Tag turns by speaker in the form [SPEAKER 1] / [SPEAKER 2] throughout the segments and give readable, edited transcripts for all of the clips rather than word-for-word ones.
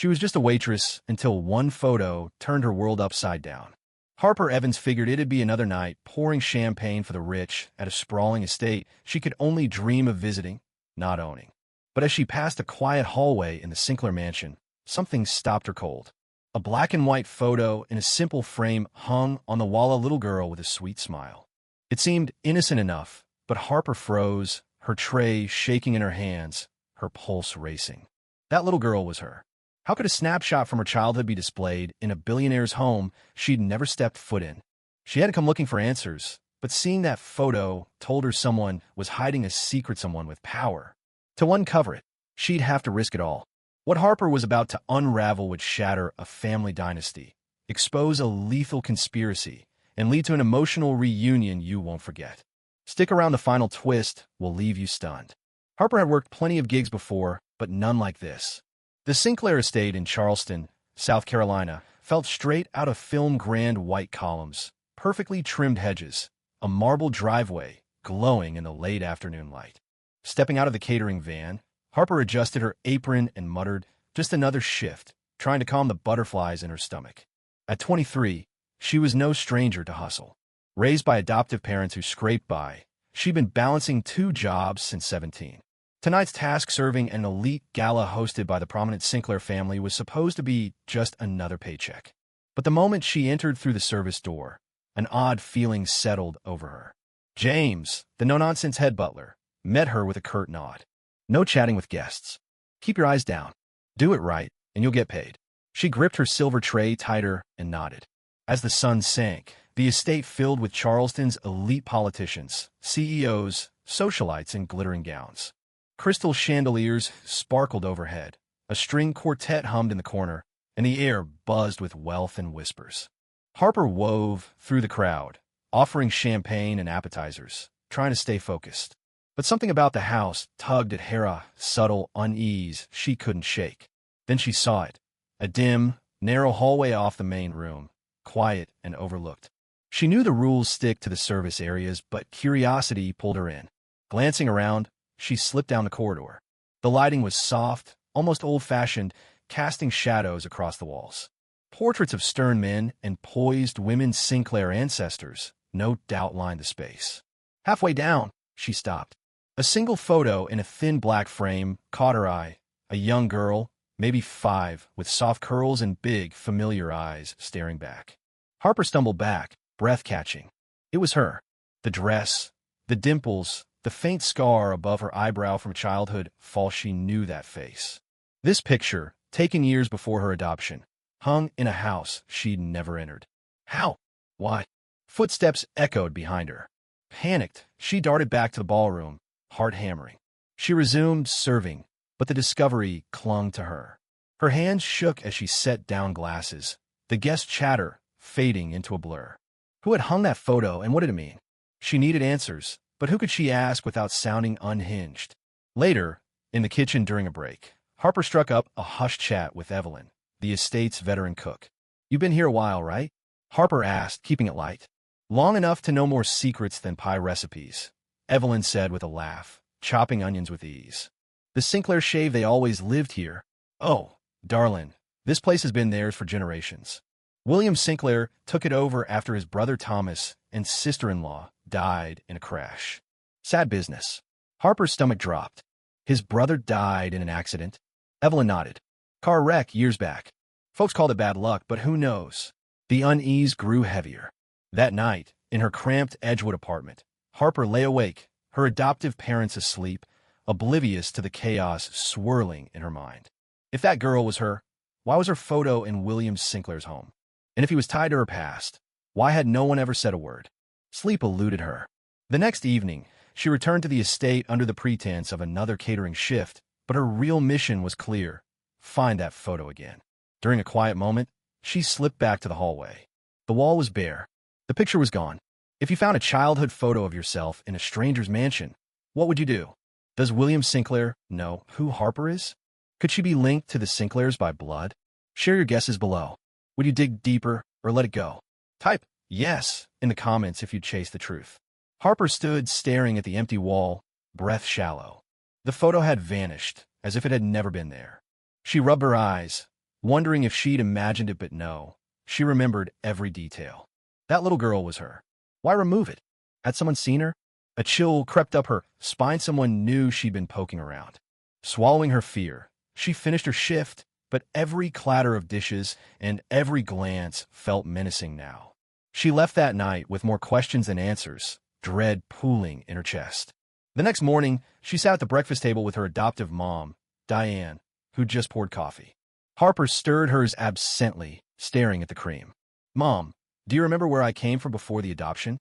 [SPEAKER 1] She was just a waitress until one photo turned her world upside down. Harper Evans figured it'd be another night pouring champagne for the rich at a sprawling estate she could only dream of visiting, not owning. But as she passed a quiet hallway in the Sinclair mansion, something stopped her cold. A black and white photo in a simple frame hung on the wall, a little girl with a sweet smile. It seemed innocent enough, but Harper froze, her tray shaking in her hands, her pulse racing. That little girl was her. How could a snapshot from her childhood be displayed in a billionaire's home she'd never stepped foot in? She hadn't come looking for answers, but seeing that photo told her someone was hiding a secret, someone with power. To uncover it, she'd have to risk it all. What Harper was about to unravel would shatter a family dynasty, expose a lethal conspiracy, and lead to an emotional reunion you won't forget. Stick around, the final twist will leave you stunned. Harper had worked plenty of gigs before, but none like this. The Sinclair estate in Charleston, South Carolina, felt straight out of film. Grand white columns, perfectly trimmed hedges, a marble driveway glowing in the late afternoon light. Stepping out of the catering van, Harper adjusted her apron and muttered, "Just another shift," trying to calm the butterflies in her stomach. At 23, she was no stranger to hustle. Raised by adoptive parents who scraped by, she'd been balancing 2 jobs since 17. Tonight's task, serving an elite gala hosted by the prominent Sinclair family, was supposed to be just another paycheck. But the moment she entered through the service door, an odd feeling settled over her. James, the no-nonsense head butler, met her with a curt nod. "No chatting with guests. Keep your eyes down. Do it right, and you'll get paid." She gripped her silver tray tighter and nodded. As the sun sank, the estate filled with Charleston's elite politicians, CEOs, socialites in glittering gowns. Crystal chandeliers sparkled overhead, a string quartet hummed in the corner, and the air buzzed with wealth and whispers. Harper wove through the crowd, offering champagne and appetizers, trying to stay focused. But something about the house tugged at her, a subtle unease she couldn't shake. Then she saw it, a dim, narrow hallway off the main room, quiet and overlooked. She knew the rules stick to the service areas, but curiosity pulled her in. Glancing around, she slipped down the corridor. The lighting was soft, almost old-fashioned, casting shadows across the walls. Portraits of stern men and poised women, Sinclair ancestors, no doubt lined the space. Halfway down, she stopped. A single photo in a thin black frame caught her eye. A young girl, maybe 5, with soft curls and big, familiar eyes staring back. Harper stumbled back, breath catching. It was her. The dress, the dimples, the faint scar above her eyebrow from childhood, false. She knew that face. This picture, taken years before her adoption, hung in a house she'd never entered. How? Why? Footsteps echoed behind her. Panicked, she darted back to the ballroom, heart hammering. She resumed serving, but the discovery clung to her. Her hands shook as she set down glasses, the guest chatter fading into a blur. Who had hung that photo, and what did it mean? She needed answers, but who could she ask without sounding unhinged? Later, in the kitchen during a break, Harper struck up a hushed chat with Evelyn, the estate's veteran cook. "You've been here a while, right?" Harper asked, keeping it light. "Long enough to know more secrets than pie recipes," Evelyn said with a laugh, chopping onions with ease. "The Sinclair shave, they always lived here." "Oh, darling, this place has been theirs for generations. William Sinclair took it over after his brother Thomas and sister-in-law died in a crash. Sad business." Harper's stomach dropped. "His brother died in an accident?" Evelyn nodded. "Car wreck years back. Folks called it bad luck, but who knows?" The unease grew heavier. That night, in her cramped Edgewood apartment, Harper lay awake, her adoptive parents asleep, oblivious to the chaos swirling in her mind. If that girl was her, why was her photo in William Sinclair's home? And if he was tied to her past, why had no one ever said a word? Sleep eluded her. The next evening, she returned to the estate under the pretense of another catering shift, but her real mission was clear: find that photo again. During a quiet moment, she slipped back to the hallway. The wall was bare. The picture was gone. If you found a childhood photo of yourself in a stranger's mansion, what would you do? Does William Sinclair know who Harper is? Could she be linked to the Sinclairs by blood? Share your guesses below. Would you dig deeper or let it go? Type "yes" in the comments if you'd chase the truth. Harper stood staring at the empty wall, breath shallow. The photo had vanished, as if it had never been there. She rubbed her eyes, wondering if she'd imagined it, but no. She remembered every detail. That little girl was her. Why remove it? Had someone seen her? A chill crept up her spine. Someone knew she'd been poking around. Swallowing her fear, she finished her shift, but every clatter of dishes and every glance felt menacing now. She left that night with more questions than answers, dread pooling in her chest. The next morning, she sat at the breakfast table with her adoptive mom, Diane, who'd just poured coffee. Harper stirred hers absently, staring at the cream. "Mom, do you remember where I came from before the adoption?"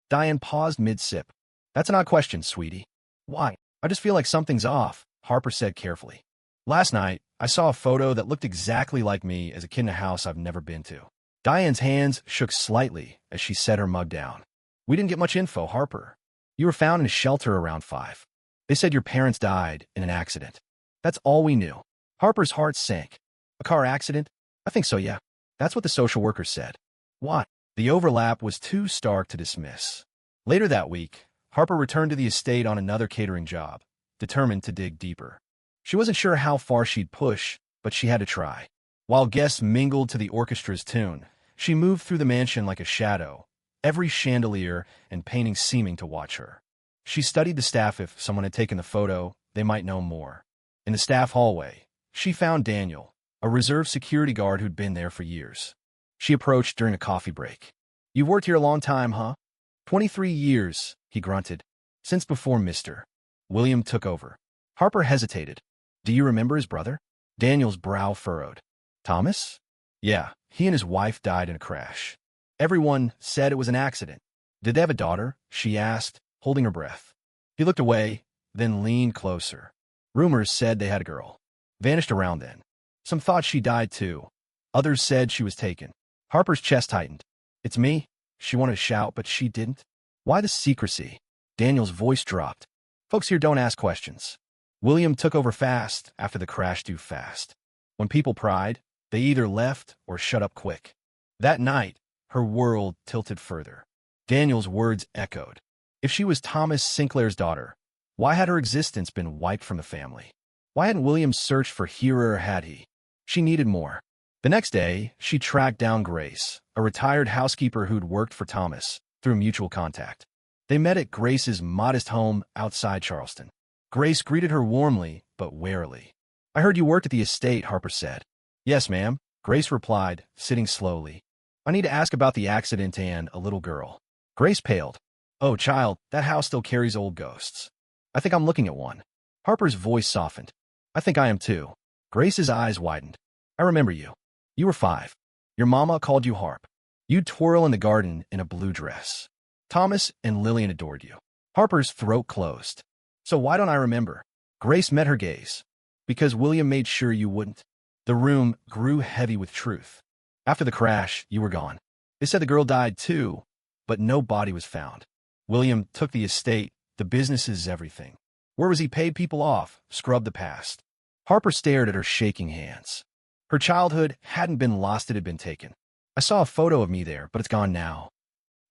[SPEAKER 1] Diane paused mid-sip. "That's an odd question, sweetie." "Why? I just feel like something's off," Harper said carefully. "Last night, I saw a photo that looked exactly like me as a kid in a house I've never been to." Diane's hands shook slightly as she set her mug down. "We didn't get much info, Harper. You were found in a shelter around 5. They said your parents died in an accident. That's all we knew." Harper's heart sank. "A car accident? I think so, yeah. That's what the social worker said." "Why?" The overlap was too stark to dismiss. Later that week, Harper returned to the estate on another catering job, determined to dig deeper. She wasn't sure how far she'd push, but she had to try. While guests mingled to the orchestra's tune, she moved through the mansion like a shadow, every chandelier and painting seeming to watch her. She studied the staff. If someone had taken the photo, they might know more. In the staff hallway, she found Daniel, a reserve security guard who'd been there for years. She approached during a coffee break. "You've worked here a long time, huh?" 23 years, he grunted. "Since before Mr. William took over." Harper hesitated. "Do you remember his brother?" Daniel's brow furrowed. "Thomas?" "Yeah, he and his wife died in a crash. Everyone said it was an accident." "Did they have a daughter?" she asked, holding her breath. He looked away, then leaned closer. "Rumors said they had a girl. Vanished around then. Some thought she died too. Others said she was taken." Harper's chest tightened. "It's me." She wanted to shout, but she didn't. "Why the secrecy?" Daniel's voice dropped. "Folks here don't ask questions. William took over fast after the crash too fast. When people pried, they either left or shut up quick." That night, her world tilted further. Daniel's words echoed. If she was Thomas Sinclair's daughter, why had her existence been wiped from the family? Why hadn't William searched for her, or had he? She needed more. The next day, she tracked down Grace, a retired housekeeper who'd worked for Thomas, through mutual contact. They met at Grace's modest home outside Charleston. Grace greeted her warmly, but warily. "I heard you worked at the estate," Harper said. "Yes, ma'am," Grace replied, sitting slowly. "I need to ask about the accident and a little girl." Grace paled. "Oh, child, that house still carries old ghosts. I think I'm looking at one." Harper's voice softened. "I think I am too." Grace's eyes widened. "I remember you. You were 5. Your mama called you Harp. You'd twirl in the garden in a blue dress. Thomas and Lillian adored you." Harper's throat closed. "So why don't I remember?" Grace met her gaze. "Because William made sure you wouldn't." The room grew heavy with truth. "After the crash, you were gone. They said the girl died too, but no body was found. William took the estate, the businesses, everything. Where was he? Paid people off, scrubbed the past." Harper stared at her shaking hands. Her childhood hadn't been lost, it had been taken. "I saw a photo of me there, but it's gone now."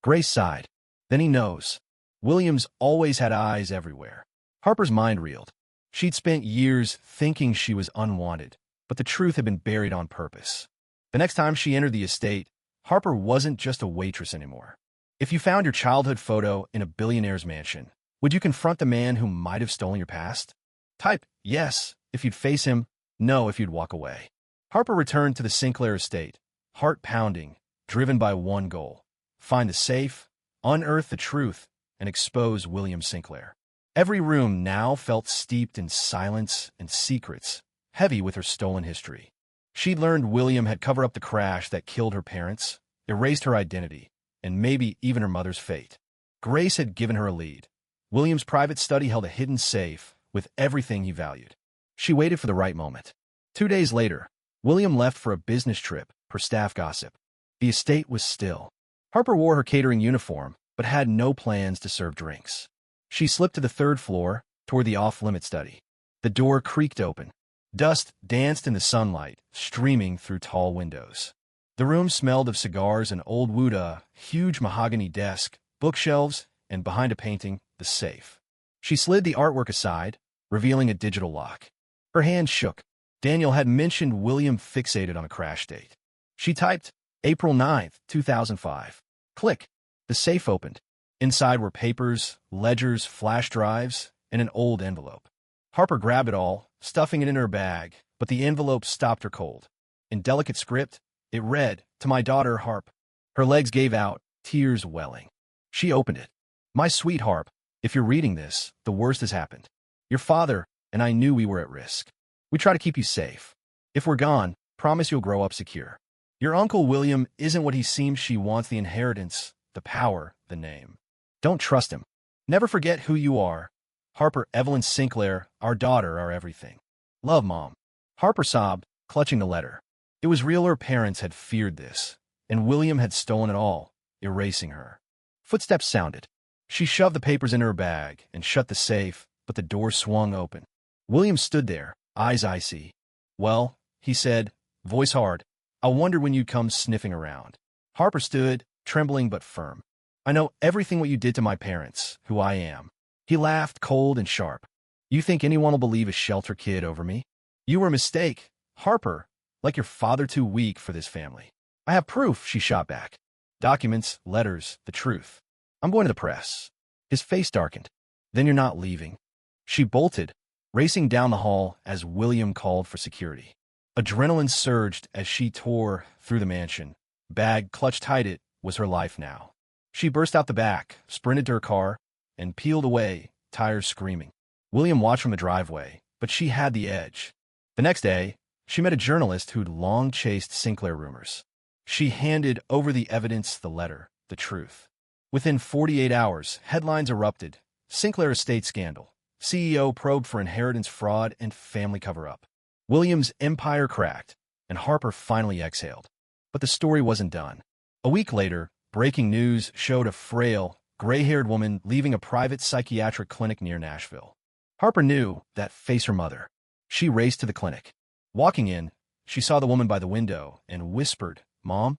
[SPEAKER 1] Grace sighed. "Then he knows." William's always had eyes everywhere. Harper's mind reeled. She'd spent years thinking she was unwanted, but the truth had been buried on purpose. The next time she entered the estate, Harper wasn't just a waitress anymore. If you found your childhood photo in a billionaire's mansion, would you confront the man who might have stolen your past? Type yes if you'd face him, no if you'd walk away. Harper returned to the Sinclair estate, heart pounding, driven by one goal: find the safe, unearth the truth, and expose William Sinclair. Every room now felt steeped in silence and secrets, heavy with her stolen history. She'd learned William had covered up the crash that killed her parents, erased her identity, and maybe even her mother's fate. Grace had given her a lead. William's private study held a hidden safe with everything he valued. She waited for the right moment. 2 days later, William left for a business trip, per staff gossip. The estate was still. Harper wore her catering uniform, but had no plans to serve drinks. She slipped to the 3rd floor, toward the off-limit study. The door creaked open. Dust danced in the sunlight, streaming through tall windows. The room smelled of cigars and old wood, a huge mahogany desk, bookshelves, and behind a painting, the safe. She slid the artwork aside, revealing a digital lock. Her hand shook. Daniel had mentioned William fixated on a crash date. She typed, April 9th, 2005. Click. The safe opened. Inside were papers, ledgers, flash drives, and an old envelope. Harper grabbed it all, stuffing it in her bag, but the envelope stopped her cold. In delicate script, it read, To my daughter, Harp. Her legs gave out, tears welling. She opened it. My sweet Harp, if you're reading this, the worst has happened. Your father and I knew we were at risk. We try to keep you safe. If we're gone, promise you'll grow up secure. Your Uncle William isn't what he seems. She wants the inheritance, the power, the name. Don't trust him. Never forget who you are. Harper Evelyn Sinclair, our daughter, our everything. Love, Mom. Harper sobbed, clutching the letter. It was real. Her parents had feared this, and William had stolen it all, erasing her. Footsteps sounded. She shoved the papers into her bag and shut the safe, but the door swung open. William stood there, eyes icy. Well, he said, voice hard, I wondered when you'd come sniffing around. Harper stood, trembling but firm. I know everything what you did to my parents, who I am. He laughed, cold and sharp. You think anyone will believe a shelter kid over me? You were a mistake, Harper, like your father, too weak for this family. I have proof, she shot back. Documents, letters, the truth. I'm going to the press. His face darkened. Then you're not leaving. She bolted, racing down the hall as William called for security. Adrenaline surged as she tore through the mansion. Bag clutched tight, it was her life now. She burst out the back, sprinted to her car, and peeled away, tires screaming. William watched from the driveway, but she had the edge. The next day, she met a journalist who'd long chased Sinclair rumors. She handed over the evidence, the letter, the truth. Within 48 hours, headlines erupted. Sinclair estate scandal. CEO probed for inheritance fraud and family cover-up. William's empire cracked, and Harper finally exhaled. But the story wasn't done. A week later, breaking news showed a frail, gray-haired woman leaving a private psychiatric clinic near Nashville. Harper knew that face her mother. She raced to the clinic. Walking in, she saw the woman by the window and whispered, Mom?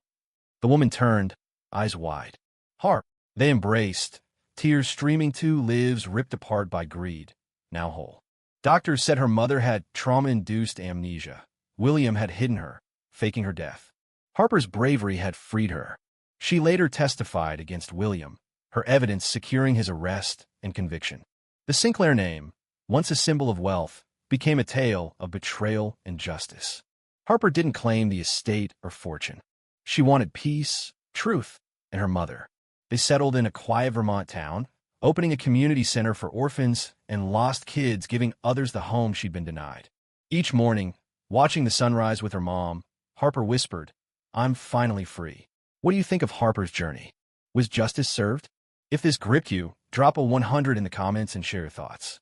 [SPEAKER 1] The woman turned, eyes wide. Harp. They embraced, tears streaming, 2 lives ripped apart by greed, now whole. Doctors said her mother had trauma-induced amnesia. William had hidden her, faking her death. Harper's bravery had freed her. She later testified against William, her evidence securing his arrest and conviction. The Sinclair name, once a symbol of wealth, became a tale of betrayal and justice. Harper didn't claim the estate or fortune. She wanted peace, truth, and her mother. They settled in a quiet Vermont town, opening a community center for orphans and lost kids, giving others the home she'd been denied. Each morning, watching the sunrise with her mom, Harper whispered, I'm finally free. What do you think of Harper's journey? Was justice served? If this gripped you, drop a 100 in the comments and share your thoughts.